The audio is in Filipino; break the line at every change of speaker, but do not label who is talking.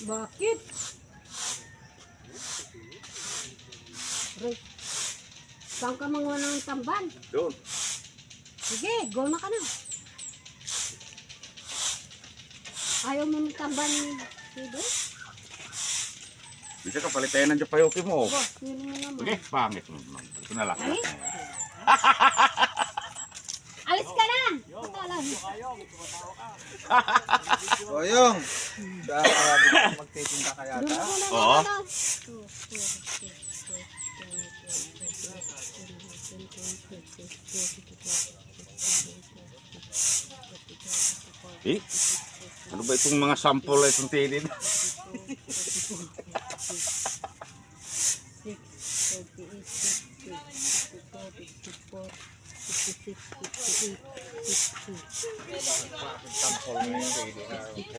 Bakit? Ray, saan ka mga ng tamban?
Doon.
Sige, go na ka na. Ayaw mo ng tamban ni Sige?
Bisa ka palitain ng Japayuki mo.
Bo, yun mo naman.
Sige, pangit mo. Ito na lang.
Ay? Alis ka na! Ito lang.
Boyong, sa magtitinda ka
Doon
yata.
ako na
Oo. Eh? Ano ba itong mga sample na itong tilid?
Tampol na yung pwede na.